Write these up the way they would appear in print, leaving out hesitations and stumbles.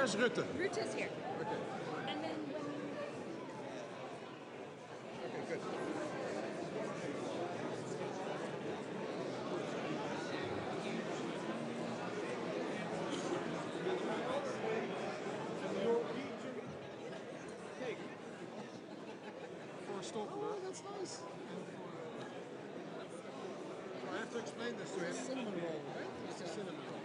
Where's Rutte? Rutte's here. Okay. And then when Okay, good. Cake for Stoltenberg. Oh, that's nice. And for, I have to explain this to him. Cinnamon roll, right? It's a cinnamon roll.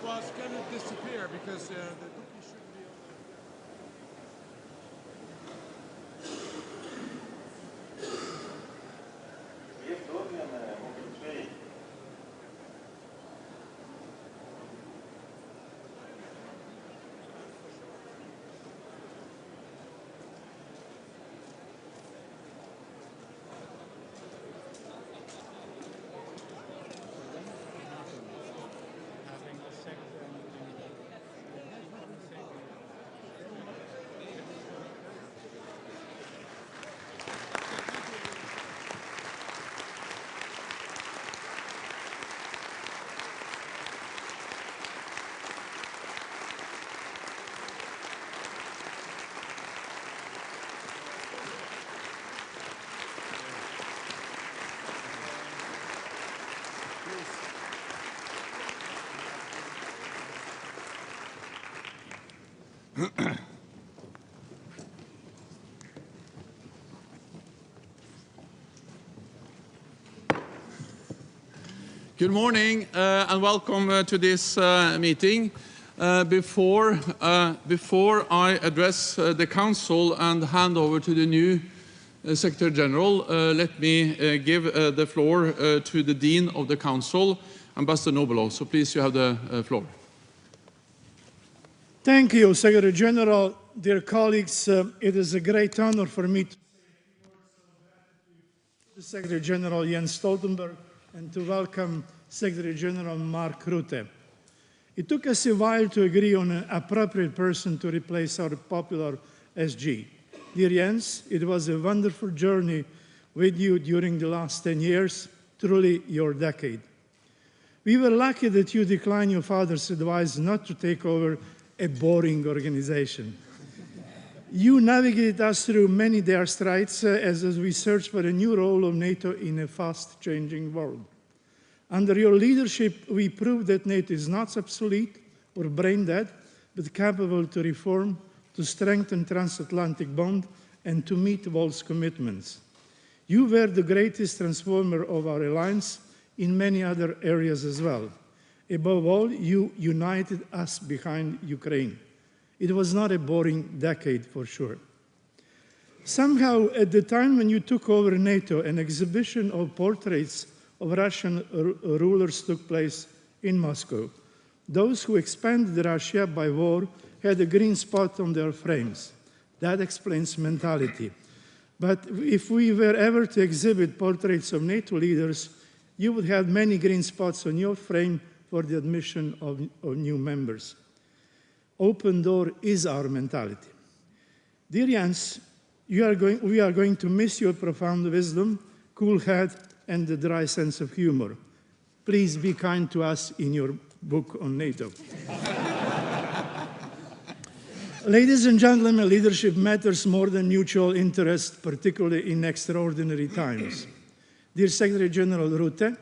was going to disappear because the cookie shouldn't be on Good morning and welcome to this meeting. Before I address the Council and hand over to the new Secretary General, let me give the floor to the Dean of the Council, Ambassador Nobelo. So please, you have the floor. Thank you, Secretary General. Dear colleagues, it is a great honor for me to say the Secretary General Jens Stoltenberg and to welcome Secretary General Mark Rutte. It took us a while to agree on an appropriate person to replace our popular SG. Dear Jens, it was a wonderful journey with you during the last 10 years, truly your decade. We were lucky that you declined your father's advice not to take over a boring organization. You navigated us through many dire straits as we searched for a new role of NATO in a fast-changing world. Under your leadership, we proved that NATO is not obsolete or brain-dead, but capable to reform, to strengthen transatlantic bond, and to meet world's commitments. You were the greatest transformer of our alliance in many other areas as well. Above all, you united us behind Ukraine. It was not a boring decade, for sure. Somehow, at the time when you took over NATO, an exhibition of portraits of Russian rulers took place in Moscow. Those who expanded Russia by war had a green spot on their frames. That explains mentality. But if we were ever to exhibit portraits of NATO leaders, you would have many green spots on your frame for the admission of new members. Open door is our mentality. Dear Jens, we are going to miss your profound wisdom, cool head, and the dry sense of humor. Please be kind to us in your book on NATO. Ladies and gentlemen, leadership matters more than mutual interest, particularly in extraordinary times. Dear Secretary General Rutte,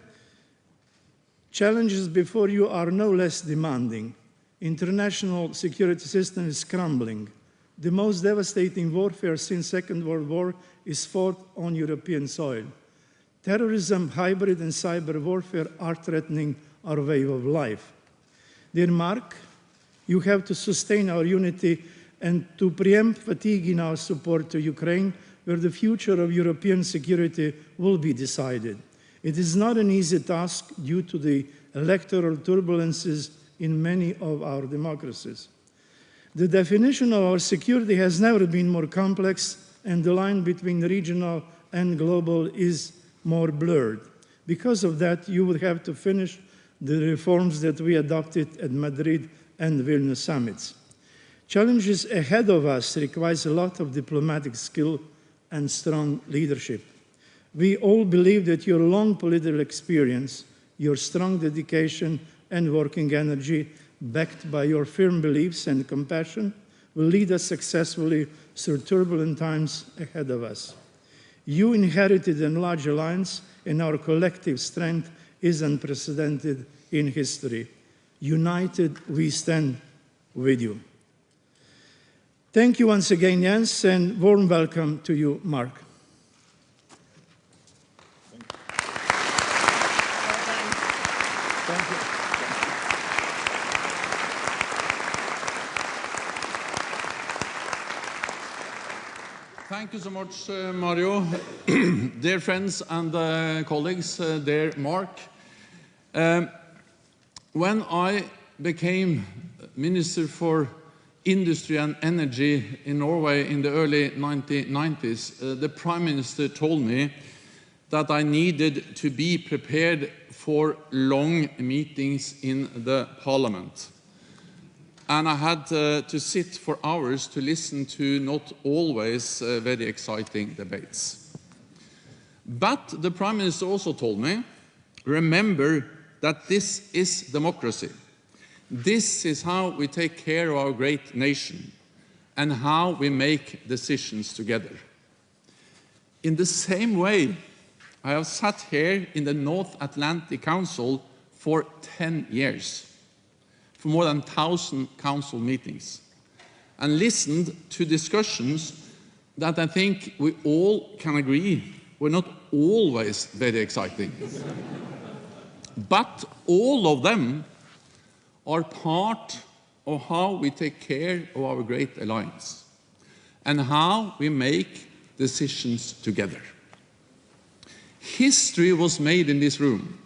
challenges before you are no less demanding. International security system is crumbling. The most devastating warfare since Second World War is fought on European soil. Terrorism, hybrid and cyber warfare are threatening our way of life. Dear Mark, you have to sustain our unity and to preempt fatigue in our support to Ukraine, where the future of European security will be decided. It is not an easy task due to the electoral turbulences in many of our democracies. The definition of our security has never been more complex, and the line between regional and global is more blurred. Because of that, you would have to finish the reforms that we adopted at Madrid and Vilnius summits. Challenges ahead of us requires a lot of diplomatic skill and strong leadership. We all believe that your long political experience, your strong dedication and working energy, backed by your firm beliefs and compassion, will lead us successfully through turbulent times ahead of us. You inherited a large alliance, and our collective strength is unprecedented in history. United, we stand with you. Thank you once again, Jens, and warm welcome to you, Mark. Thank you. Thank you so much, Mario. Dear friends and colleagues, dear Mark. When I became Minister for Industry and Energy in Norway in the early 1990s, the Prime Minister told me that I needed to be prepared for long meetings in the Parliament. And I had to sit for hours to listen to not always very exciting debates. But the Prime Minister also told me, remember that this is democracy. This is how we take care of our great nation and how we make decisions together. In the same way, I have sat here in the North Atlantic Council for 10 years, for more than 1,000 council meetings, and listened to discussions that I think we all can agree were not always very exciting. But all of them are part of how we take care of our great alliance and how we make decisions together. History was made in this room.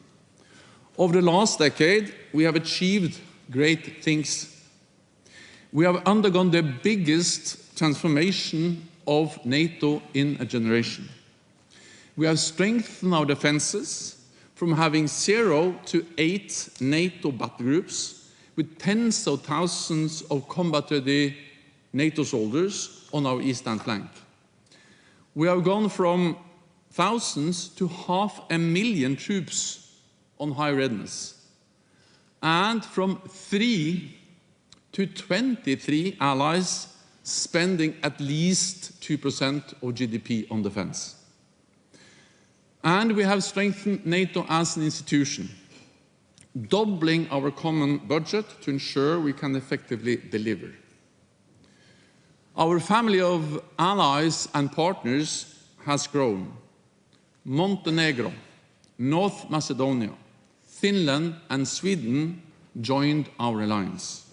Over the last decade, we have achieved great things. We have undergone the biggest transformation of NATO in a generation. We have strengthened our defenses from having 0 to 8 NATO battle groups with tens of thousands of combat-ready NATO soldiers on our eastern flank. We have gone from thousands to 500,000 troops on high readiness, and from 3 to 23 allies spending at least 2% of GDP on defense. And we have strengthened NATO as an institution, doubling our common budget to ensure we can effectively deliver. Our family of allies and partners has grown. Montenegro, North Macedonia, Finland and Sweden joined our alliance.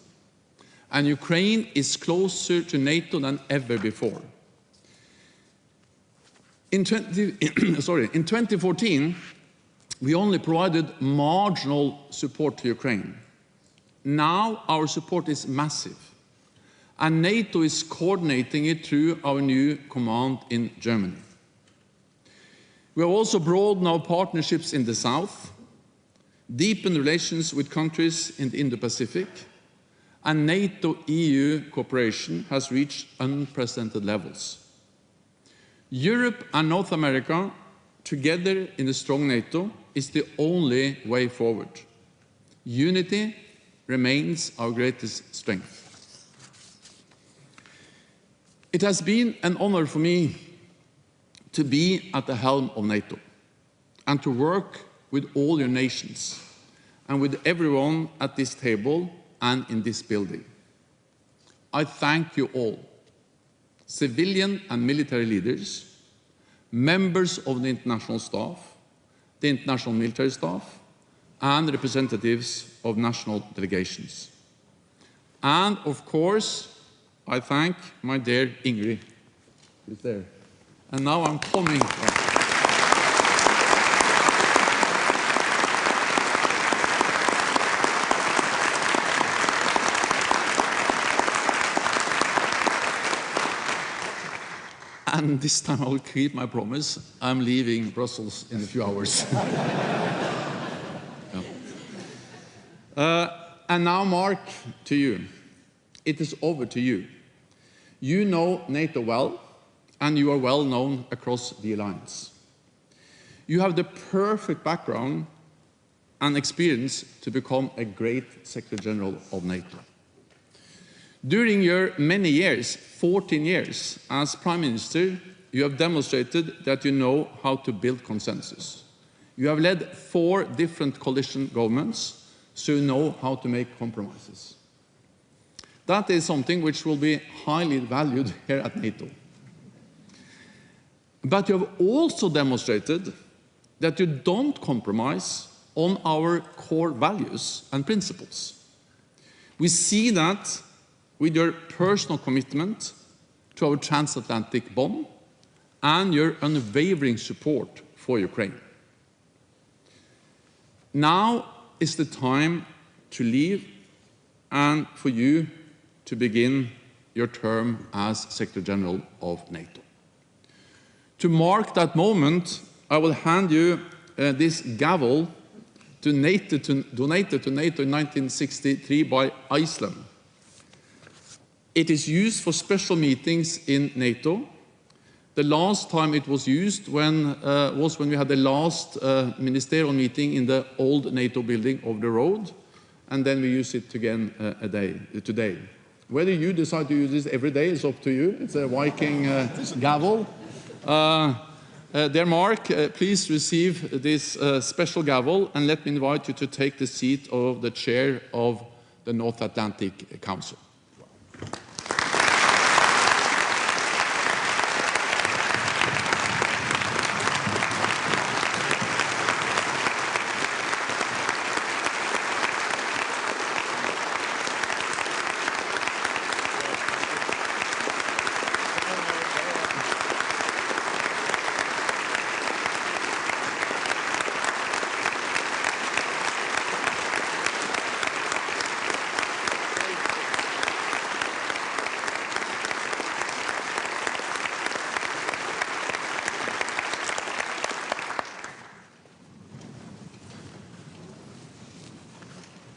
And Ukraine is closer to NATO than ever before. In 2014, we only provided marginal support to Ukraine. Now our support is massive, and NATO is coordinating it through our new command in Germany. We have also broadened our partnerships in the south, deepened relations with countries in the Indo-Pacific, and NATO-EU cooperation has reached unprecedented levels. Europe and North America, together in a strong NATO, is the only way forward. Unity remains our greatest strength. It has been an honor for me to be at the helm of NATO and to work with all your nations and with everyone at this table and in this building. I thank you all, civilian and military leaders, members of the international staff, the international military staff, and representatives of national delegations. And of course, I thank my dear Ingrid, who's there. And now I'm coming. And this time I will keep my promise. I'm leaving Brussels in a few hours. And now, Mark, to you. It is over to you. You know NATO well, and you are well known across the alliance. You have the perfect background and experience to become a great Secretary General of NATO. During your many years, 14 years, as Prime Minister, you have demonstrated that you know how to build consensus. You have led 4 different coalition governments, so you know how to make compromises. That is something which will be highly valued here at NATO. But you have also demonstrated that you don't compromise on our core values and principles. We see that with your personal commitment to our transatlantic bond and your unwavering support for Ukraine. Now is the time to leave and for you to begin your term as Secretary General of NATO. To mark that moment, I will hand you this gavel donated to NATO in 1963 by Iceland. It is used for special meetings in NATO. The last time it was used was when we had the last ministerial meeting in the old NATO building over the road, and then we use it again today. Whether you decide to use this every day is up to you. It's a Viking gavel. Dear Mark, please receive this special gavel, and let me invite you to take the seat of the chair of the North Atlantic Council.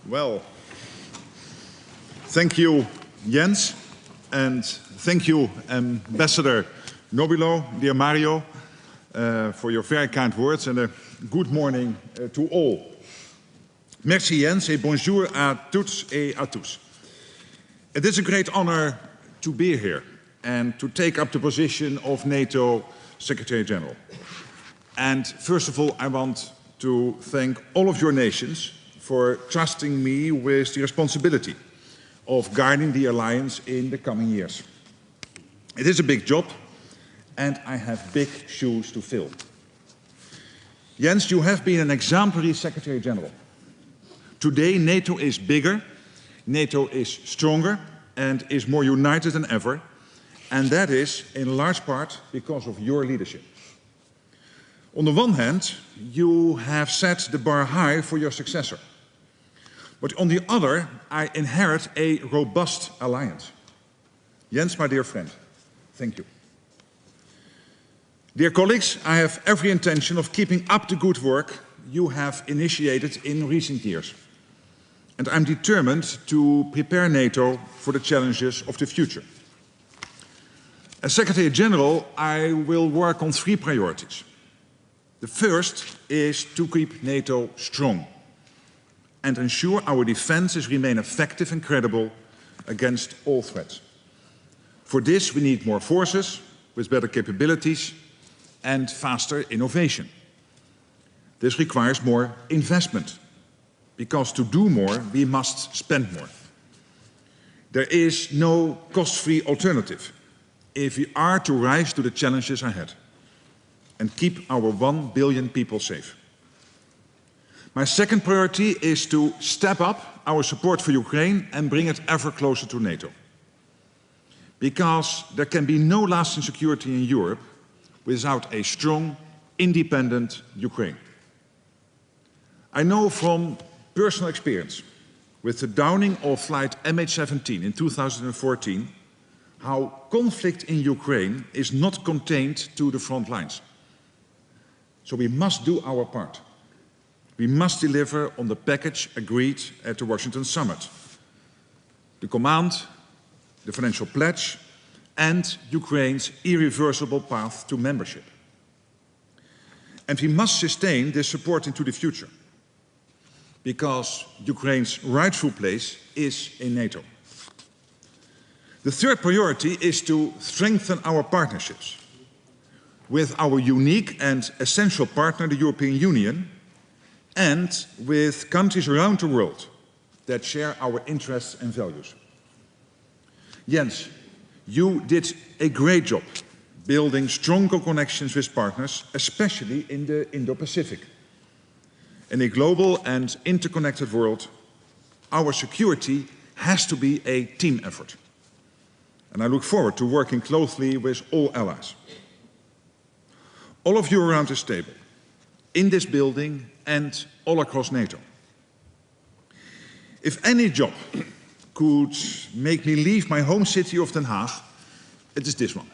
Well, thank you, Jens, and thank you, Ambassador Nobilo, dear Mario, for your very kind words, and a good morning to all. Merci, Jens, et bonjour à toutes et à tous. It is a great honor to be here and to take up the position of NATO Secretary General. And first of all, I want to thank all of your nations for trusting me with the responsibility of guiding the alliance in the coming years. It is a big job, and I have big shoes to fill. Jens, you have been an exemplary Secretary General. Today, NATO is bigger, NATO is stronger, and is more united than ever, and that is in large part because of your leadership. On the one hand, you have set the bar high for your successor. But on the other, I inherit a robust alliance. Jens, my dear friend, thank you. Dear colleagues, I have every intention of keeping up the good work you have initiated in recent years. And I'm determined to prepare NATO for the challenges of the future. As Secretary General, I will work on 3 priorities. The first is to keep NATO strong and ensure our defenses remain effective and credible against all threats. For this, we need more forces with better capabilities and faster innovation. This requires more investment, because to do more, we must spend more. There is no cost-free alternative if we are to rise to the challenges ahead and keep our 1 billion people safe. My second priority is to step up our support for Ukraine and bring it ever closer to NATO. Because there can be no lasting security in Europe without a strong, independent Ukraine. I know from personal experience, with the downing of flight MH17 in 2014, how conflict in Ukraine is not contained to the front lines. So we must do our part. We must deliver on the package agreed at the Washington summit. The command, the financial pledge, and Ukraine's irreversible path to membership. And we must sustain this support into the future, because Ukraine's rightful place is in NATO. The third priority is to strengthen our partnerships with our unique and essential partner, the European Union, and with countries around the world that share our interests and values. Jens, you did a great job building stronger connections with partners, especially in the Indo-Pacific. In a global and interconnected world, our security has to be a team effort. And I look forward to working closely with all allies. all of you around this table, in this building and all across NATO. If any job could make me leave my home city of Den Haag, it is this one.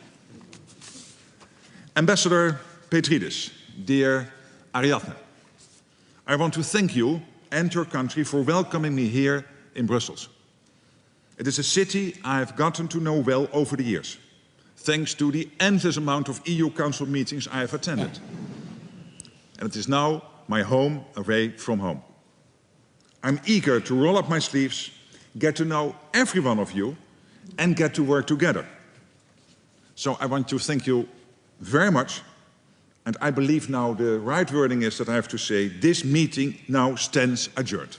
Ambassador Petridis, dear Ariadne, I want to thank you and your country for welcoming me here in Brussels. It is a city I have gotten to know well over the years, thanks to the endless amount of EU Council meetings I have attended. And it is now my home away from home. I'm eager to roll up my sleeves, get to know every one of you, and get to work together. So I want to thank you very much. And I believe now the right wording is that I have to say, this meeting now stands adjourned.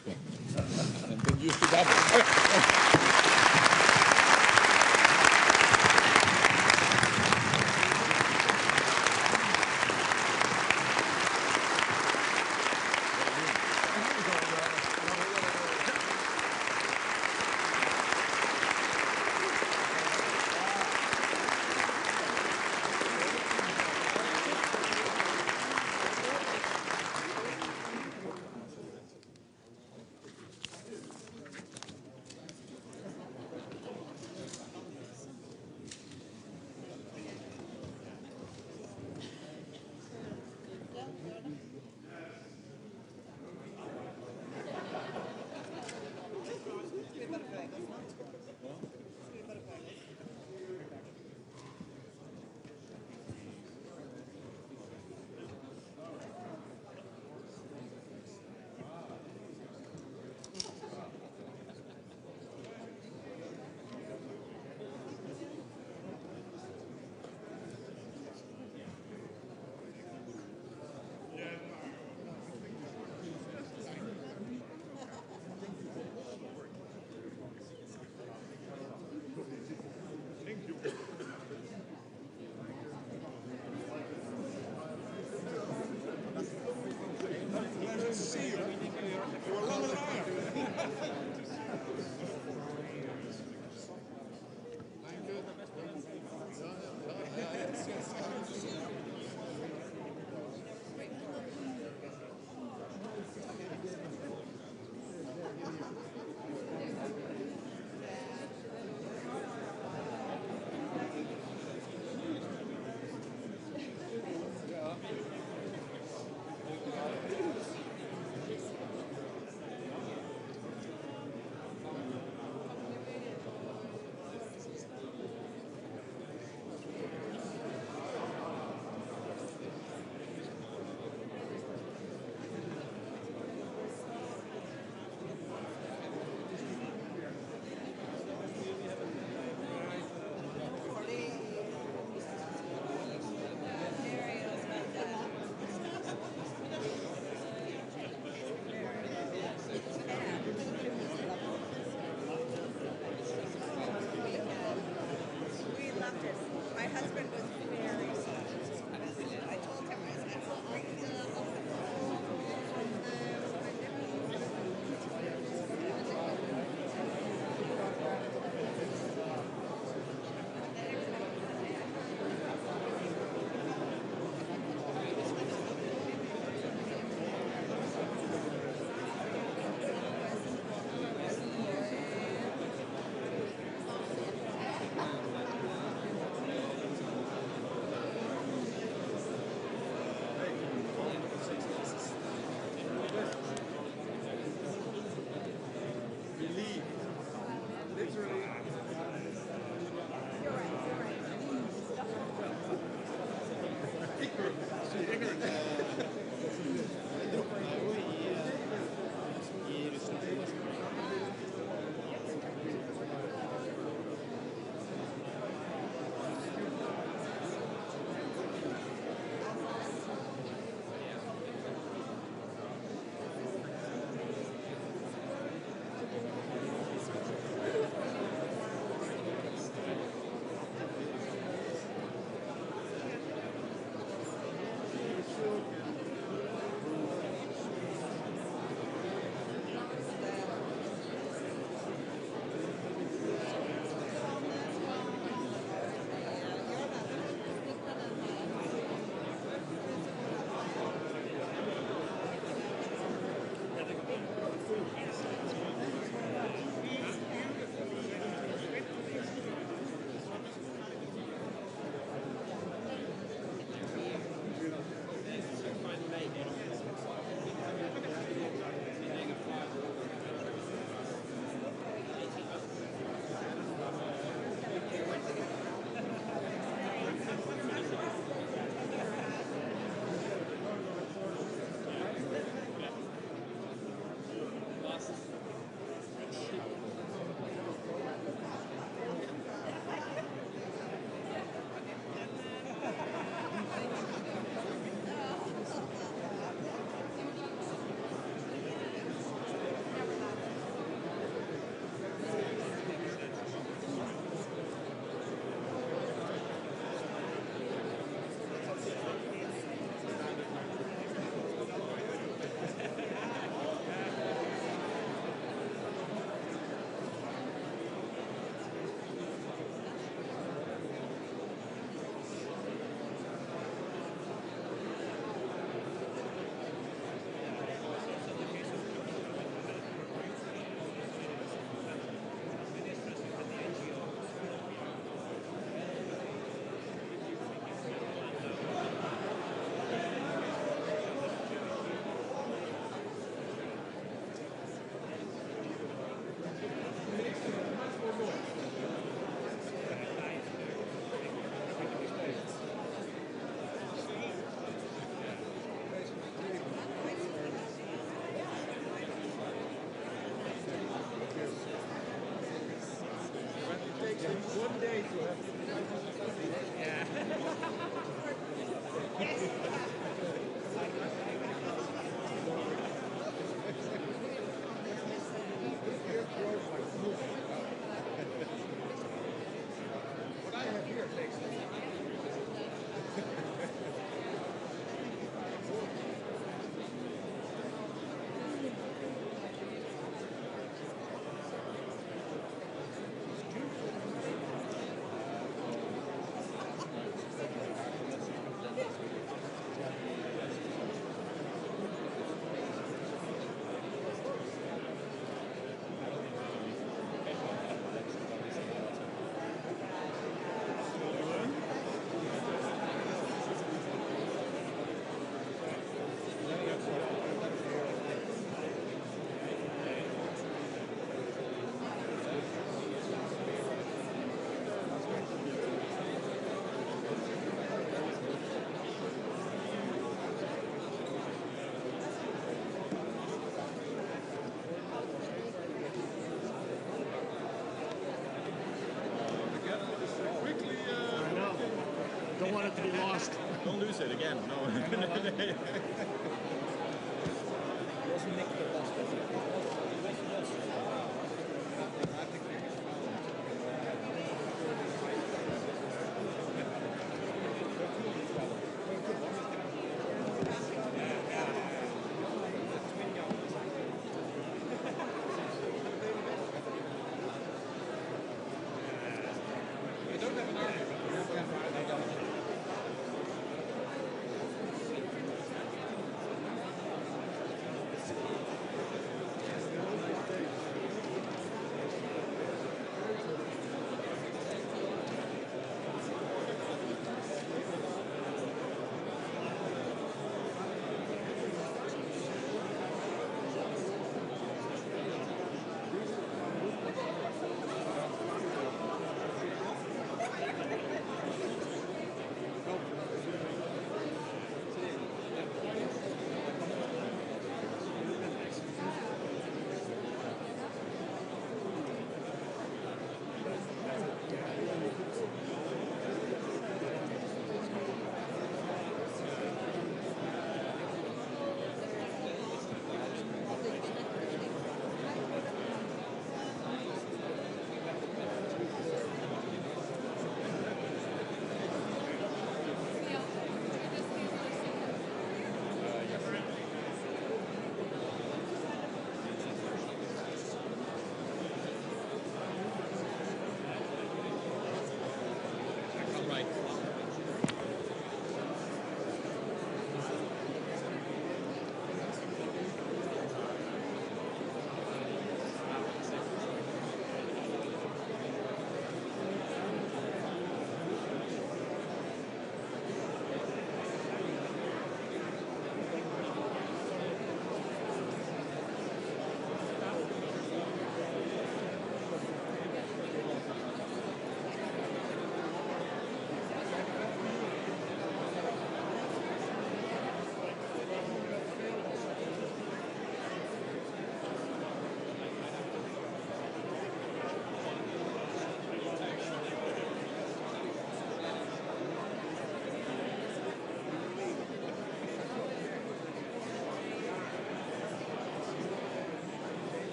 Don't lose it again. No.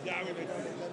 Ja, we weten.